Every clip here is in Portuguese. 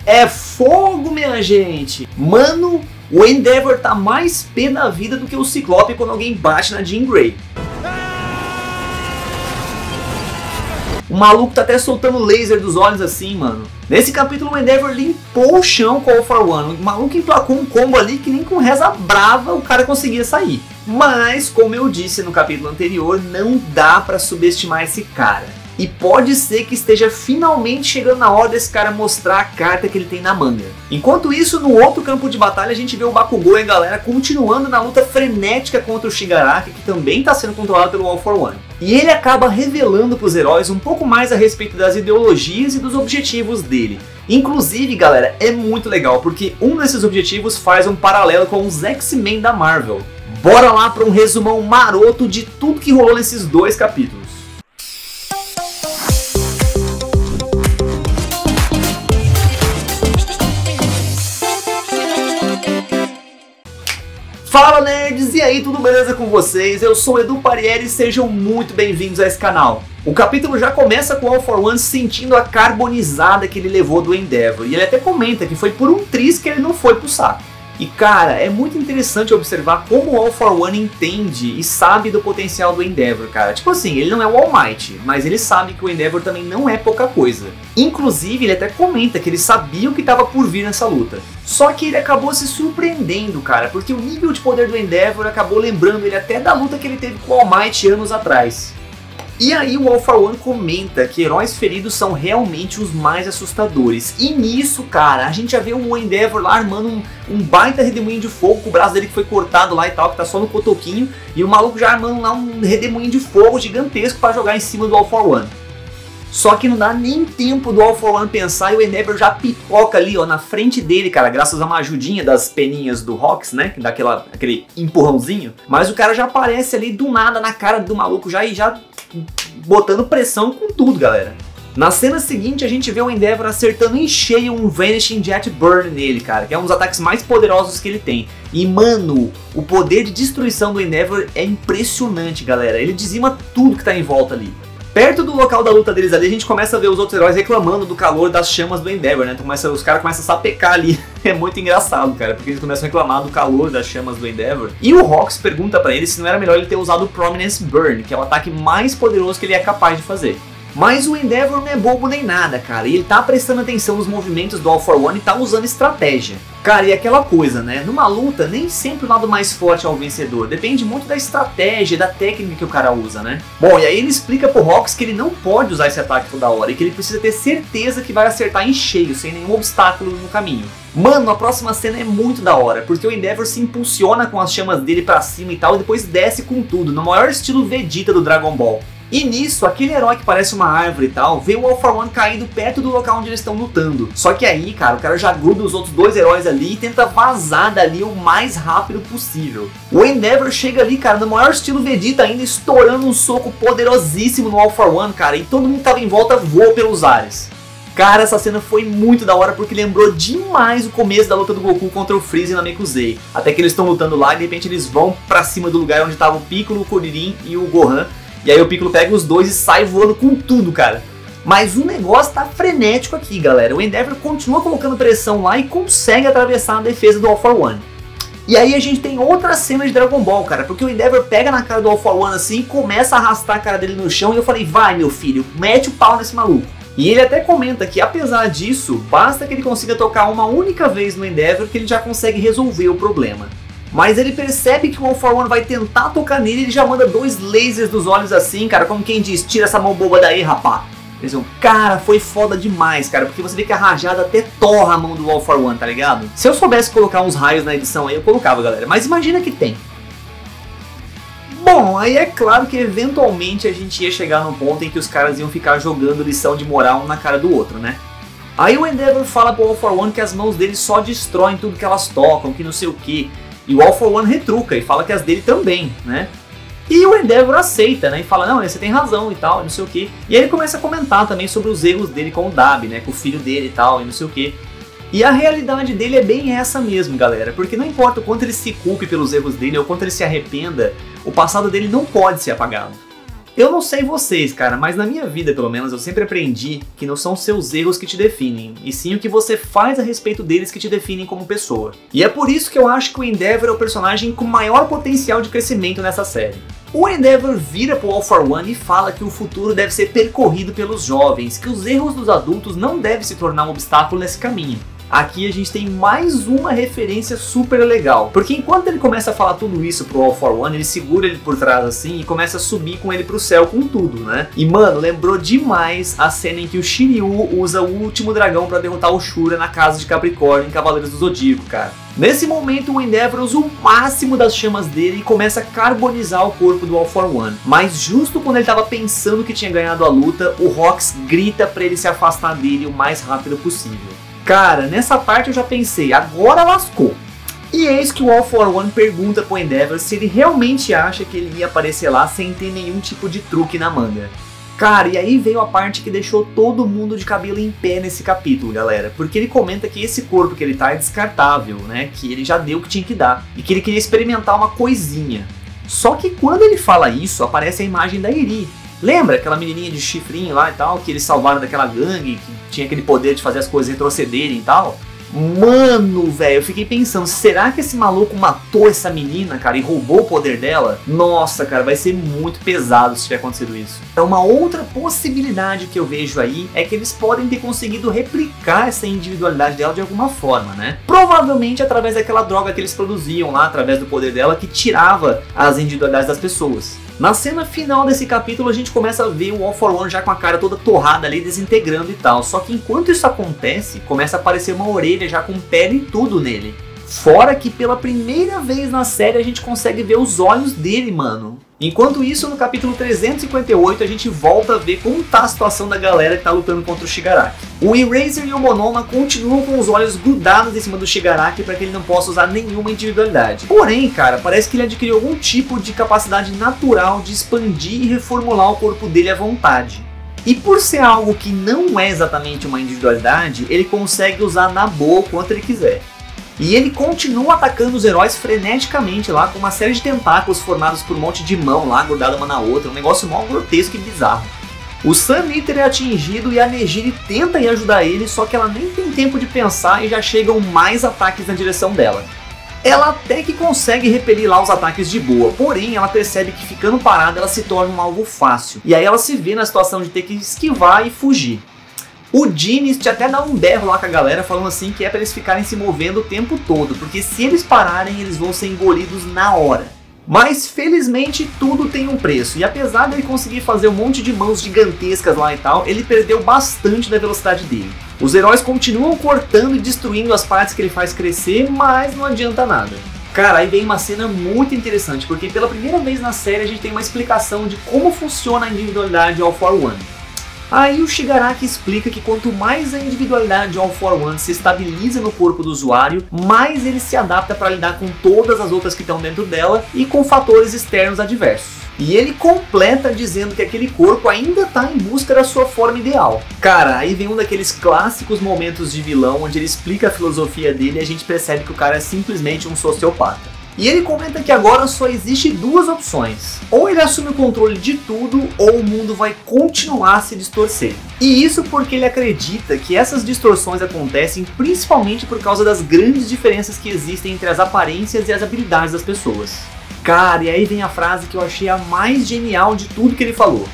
É fogo, minha gente! Mano, o Endeavor tá mais pé da vida do que o Ciclope quando alguém bate na Jean Grey. O maluco tá até soltando laser dos olhos assim, mano. Nesse capítulo o Endeavor limpou o chão com o All for One. O maluco emplacou um combo ali que nem com reza brava o cara conseguia sair. Mas, como eu disse no capítulo anterior, não dá pra subestimar esse cara. E pode ser que esteja finalmente chegando na hora desse cara mostrar a carta que ele tem na manga. Enquanto isso, no outro campo de batalha, a gente vê o Bakugou e a galera continuando na luta frenética contra o Shigaraki, que também está sendo controlado pelo All for One. E ele acaba revelando para os heróis um pouco mais a respeito das ideologias e dos objetivos dele. Inclusive, galera, é muito legal, porque um desses objetivos faz um paralelo com os X-Men da Marvel. Bora lá para um resumão maroto de tudo que rolou nesses dois capítulos. Fala nerds, e aí, tudo beleza com vocês? Eu sou o Edu Parieri e sejam muito bem-vindos a esse canal. O capítulo já começa com o All for One sentindo a carbonizada que ele levou do Endeavor, e ele até comenta que foi por um triz que ele não foi pro saco. E cara, é muito interessante observar como o All for One entende e sabe do potencial do Endeavor, cara. Tipo assim, ele não é o All Might, mas ele sabe que o Endeavor também não é pouca coisa. Inclusive, ele até comenta que ele sabia o que estava por vir nessa luta. Só que ele acabou se surpreendendo, cara, porque o nível de poder do Endeavor acabou lembrando ele até da luta que ele teve com o All Might anos atrás. E aí o All for One comenta que heróis feridos são realmente os mais assustadores. E nisso, cara, a gente já vê o Endeavor lá armando um baita redemoinho de fogo com o braço dele que foi cortado lá e tal, que tá só no cotoquinho. E o maluco já armando lá um redemoinho de fogo gigantesco para jogar em cima do All for One. Só que não dá nem tempo do All for One pensar e o Endeavor já pipoca ali, ó, na frente dele, cara, graças a uma ajudinha das peninhas do Rox, né, que dá aquele empurrãozinho. Mas o cara já aparece ali do nada na cara do maluco já botando pressão com tudo, galera. Na cena seguinte a gente vê o Endeavor acertando em cheio um Vanishing Jet Burn nele, cara, que é um dos ataques mais poderosos que ele tem. E mano, o poder de destruição do Endeavor é impressionante, galera. Ele dizima tudo que tá em volta ali. Perto do local da luta deles ali, a gente começa a ver os outros heróis reclamando do calor das chamas do Endeavor, né? Então os caras começam a sapecar ali. É muito engraçado, cara, porque eles começam a reclamar do calor das chamas do Endeavor. E o Rox pergunta pra ele se não era melhor ele ter usado o Prominence Burn, que é o ataque mais poderoso que ele é capaz de fazer. Mas o Endeavor não é bobo nem nada, cara, e ele tá prestando atenção nos movimentos do All for One e tá usando estratégia. Cara, e aquela coisa, né, numa luta nem sempre o lado mais forte é o vencedor, depende muito da estratégia, da técnica que o cara usa, né. Bom, e aí ele explica pro Rox que ele não pode usar esse ataque toda hora e que ele precisa ter certeza que vai acertar em cheio, sem nenhum obstáculo no caminho. Mano, a próxima cena é muito da hora, porque o Endeavor se impulsiona com as chamas dele pra cima e tal, e depois desce com tudo, no maior estilo Vegeta do Dragon Ball. E nisso, aquele herói que parece uma árvore e tal, vê o All for One caindo perto do local onde eles estão lutando. Só que aí, cara, o cara já gruda os outros dois heróis ali e tenta vazar dali o mais rápido possível. O Endeavor chega ali, cara, no maior estilo Vegeta ainda, estourando um soco poderosíssimo no All for One, cara, e todo mundo que tava em volta voa pelos ares. Cara, essa cena foi muito da hora porque lembrou demais o começo da luta do Goku contra o Freeza e Namekusei. Até que eles estão lutando lá e de repente eles vão pra cima do lugar onde tava o Piccolo, o Kuririn e o Gohan. E aí o Piccolo pega os dois e sai voando com tudo, cara. Mas o negócio tá frenético aqui, galera. O Endeavor continua colocando pressão lá e consegue atravessar a defesa do All for One. E aí a gente tem outra cena de Dragon Ball, cara, porque o Endeavor pega na cara do All for One assim e começa a arrastar a cara dele no chão. E eu falei, vai meu filho, mete o pau nesse maluco. E ele até comenta que apesar disso, basta que ele consiga tocar uma única vez no Endeavor que ele já consegue resolver o problema. Mas ele percebe que o All for One vai tentar tocar nele e ele já manda dois lasers dos olhos assim, cara, como quem diz, tira essa mão boba daí, rapá. Eles vão, cara, foi foda demais, cara, porque você vê que a rajada até torra a mão do All for One, tá ligado? Se eu soubesse colocar uns raios na edição aí, eu colocava, galera, mas imagina que tem. Bom, aí é claro que eventualmente a gente ia chegar num ponto em que os caras iam ficar jogando lição de moral um na cara do outro, né? Aí o Endeavor fala pro All for One que as mãos dele só destroem tudo que elas tocam, que não sei o que. E o All for One retruca e fala que as dele também, né? E o Endeavor aceita, né? E fala, não, você tem razão e tal, e não sei o que. E aí ele começa a comentar também sobre os erros dele com o Dabi, né? Com o filho dele e tal, e não sei o que. E a realidade dele é bem essa mesmo, galera. Porque não importa o quanto ele se culpe pelos erros dele ou quanto ele se arrependa, o passado dele não pode ser apagado. Eu não sei vocês, cara, mas na minha vida, pelo menos, eu sempre aprendi que não são seus erros que te definem, e sim o que você faz a respeito deles que te definem como pessoa. E é por isso que eu acho que o Endeavor é o personagem com maior potencial de crescimento nessa série. O Endeavor vira pro All For One e fala que o futuro deve ser percorrido pelos jovens, que os erros dos adultos não devem se tornar um obstáculo nesse caminho. Aqui a gente tem mais uma referência super legal, porque enquanto ele começa a falar tudo isso pro All For One, ele segura ele por trás assim e começa a subir com ele pro céu com tudo, né? E mano, lembrou demais a cena em que o Shiryu usa o último dragão pra derrotar o Shura na casa de Capricórnio em Cavaleiros do Zodíaco, cara. Nesse momento o Endeavor usa o máximo das chamas dele e começa a carbonizar o corpo do All For One. Mas justo quando ele tava pensando que tinha ganhado a luta, o Rox grita pra ele se afastar dele o mais rápido possível. Cara, nessa parte eu já pensei, agora lascou. E eis que o All For One pergunta pro Endeavor se ele realmente acha que ele ia aparecer lá sem ter nenhum tipo de truque na manga. Cara, e aí veio a parte que deixou todo mundo de cabelo em pé nesse capítulo, galera. Porque ele comenta que esse corpo que ele tá é descartável, né? Que ele já deu o que tinha que dar. E que ele queria experimentar uma coisinha. Só que quando ele fala isso, aparece a imagem da Eri. Lembra aquela menininha de chifrinho lá e tal, que eles salvaram daquela gangue, que tinha aquele poder de fazer as coisas retrocederem e tal? Mano, velho, eu fiquei pensando, será que esse maluco matou essa menina, cara, e roubou o poder dela? Nossa, cara, vai ser muito pesado se tiver acontecido isso. Então, uma outra possibilidade que eu vejo aí é que eles podem ter conseguido replicar essa individualidade dela de alguma forma, né? Provavelmente através daquela droga que eles produziam lá, através do poder dela, que tirava as individualidades das pessoas. Na cena final desse capítulo a gente começa a ver o All For One já com a cara toda torrada ali, desintegrando e tal. Só que enquanto isso acontece, começa a aparecer uma orelha já com pele e tudo nele. Fora que pela primeira vez na série a gente consegue ver os olhos dele, mano. Enquanto isso, no capítulo 358, a gente volta a ver como tá a situação da galera que tá lutando contra o Shigaraki. O Eraser e o Monoma continuam com os olhos grudados em cima do Shigaraki para que ele não possa usar nenhuma individualidade. Porém, cara, parece que ele adquiriu algum tipo de capacidade natural de expandir e reformular o corpo dele à vontade. E por ser algo que não é exatamente uma individualidade, ele consegue usar na boa o quanto ele quiser. E ele continua atacando os heróis freneticamente lá, com uma série de tentáculos formados por um monte de mão lá, grudada uma na outra, um negócio mó grotesco e bizarro. O Sun Eater é atingido e a Nejire tenta ir ajudar ele, só que ela nem tem tempo de pensar e já chegam mais ataques na direção dela. Ela até que consegue repelir lá os ataques de boa, porém ela percebe que ficando parada ela se torna um alvo fácil, e aí ela se vê na situação de ter que esquivar e fugir. O Diniz até dá um berro lá com a galera falando assim que é pra eles ficarem se movendo o tempo todo, porque se eles pararem eles vão ser engolidos na hora. Mas felizmente tudo tem um preço, e apesar dele conseguir fazer um monte de mãos gigantescas lá e tal, ele perdeu bastante da velocidade dele. Os heróis continuam cortando e destruindo as partes que ele faz crescer, mas não adianta nada. Cara, aí vem uma cena muito interessante, porque pela primeira vez na série a gente tem uma explicação de como funciona a individualidade All For One. Aí o Shigaraki explica que quanto mais a individualidade All For One se estabiliza no corpo do usuário, mais ele se adapta para lidar com todas as outras que estão dentro dela e com fatores externos adversos. E ele completa dizendo que aquele corpo ainda está em busca da sua forma ideal. Cara, aí vem um daqueles clássicos momentos de vilão onde ele explica a filosofia dele e a gente percebe que o cara é simplesmente um sociopata. E ele comenta que agora só existe duas opções. Ou ele assume o controle de tudo, ou o mundo vai continuar a se distorcer. E isso porque ele acredita que essas distorções acontecem principalmente por causa das grandes diferenças que existem entre as aparências e as habilidades das pessoas. Cara, e aí vem a frase que eu achei a mais genial de tudo que ele falou.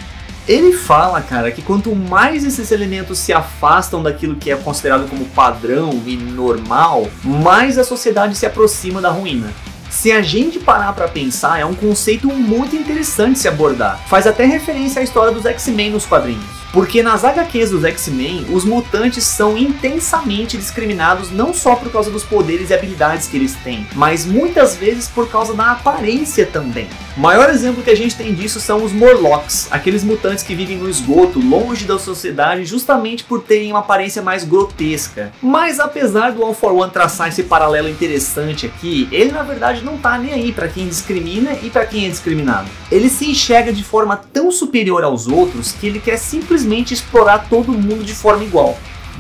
Ele fala, cara, que quanto mais esses elementos se afastam daquilo que é considerado como padrão e normal, mais a sociedade se aproxima da ruína. Se a gente parar pra pensar, é um conceito muito interessante se abordar. Faz até referência à história dos X-Men nos quadrinhos. Porque nas HQs dos X-Men, os mutantes são intensamente discriminados não só por causa dos poderes e habilidades que eles têm, mas muitas vezes por causa da aparência também. O maior exemplo que a gente tem disso são os Morlocks, aqueles mutantes que vivem no esgoto, longe da sociedade, justamente por terem uma aparência mais grotesca. Mas apesar do All For One traçar esse paralelo interessante aqui, ele na verdade não tá nem aí pra quem discrimina e pra quem é discriminado. Ele se enxerga de forma tão superior aos outros que ele quer simplesmente explorar todo mundo de forma igual.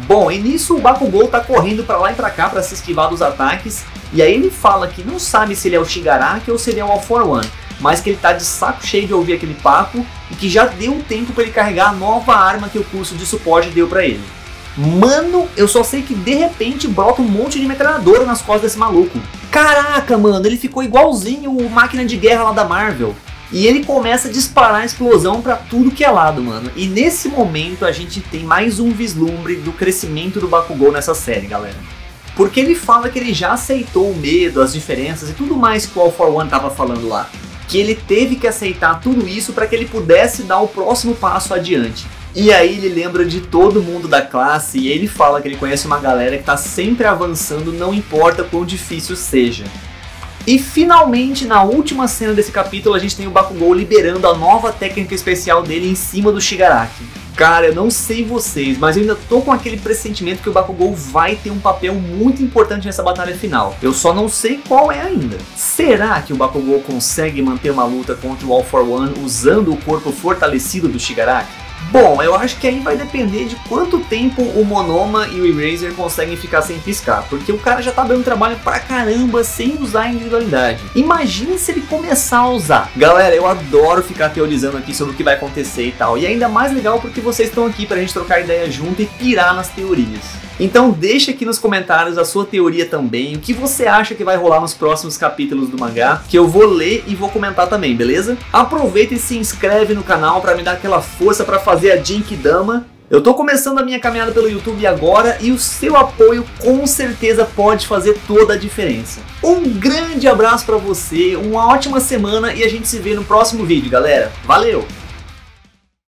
Bom, e nisso o Bakugou tá correndo pra lá e pra cá pra se esquivar dos ataques, e aí ele fala que não sabe se ele é o Shigaraki ou se ele é o All For One, mas que ele tá de saco cheio de ouvir aquele papo e que já deu um tempo para ele carregar a nova arma que o curso de suporte deu para ele. Mano, eu só sei que de repente brota um monte de metralhadora nas costas desse maluco. Caraca, mano, ele ficou igualzinho o Máquina de Guerra lá da Marvel. E ele começa a disparar a explosão pra tudo que é lado, mano. E nesse momento a gente tem mais um vislumbre do crescimento do Bakugou nessa série, galera. Porque ele fala que ele já aceitou o medo, as diferenças e tudo mais que o All For One tava falando lá. Que ele teve que aceitar tudo isso para que ele pudesse dar o próximo passo adiante. E aí ele lembra de todo mundo da classe e ele fala que ele conhece uma galera que tá sempre avançando, não importa quão difícil seja. E finalmente, na última cena desse capítulo, a gente tem o Bakugou liberando a nova técnica especial dele em cima do Shigaraki. Cara, eu não sei vocês, mas eu ainda tô com aquele pressentimento que o Bakugou vai ter um papel muito importante nessa batalha final. Eu só não sei qual é ainda. Será que o Bakugou consegue manter uma luta contra o All For One usando o corpo fortalecido do Shigaraki? Bom, eu acho que aí vai depender de quanto tempo o Monoma e o Eraser conseguem ficar sem piscar, porque o cara já tá dando trabalho pra caramba sem usar a individualidade. Imagine se ele começar a usar. Galera, eu adoro ficar teorizando aqui sobre o que vai acontecer e tal, e ainda mais legal porque vocês estão aqui pra gente trocar ideia junto e pirar nas teorias. Então deixa aqui nos comentários a sua teoria também, o que você acha que vai rolar nos próximos capítulos do mangá, que eu vou ler e vou comentar também, beleza? Aproveita e se inscreve no canal pra me dar aquela força pra fazer a Genkidama. Eu tô começando a minha caminhada pelo YouTube agora e o seu apoio com certeza pode fazer toda a diferença. Um grande abraço pra você, uma ótima semana e a gente se vê no próximo vídeo, galera. Valeu!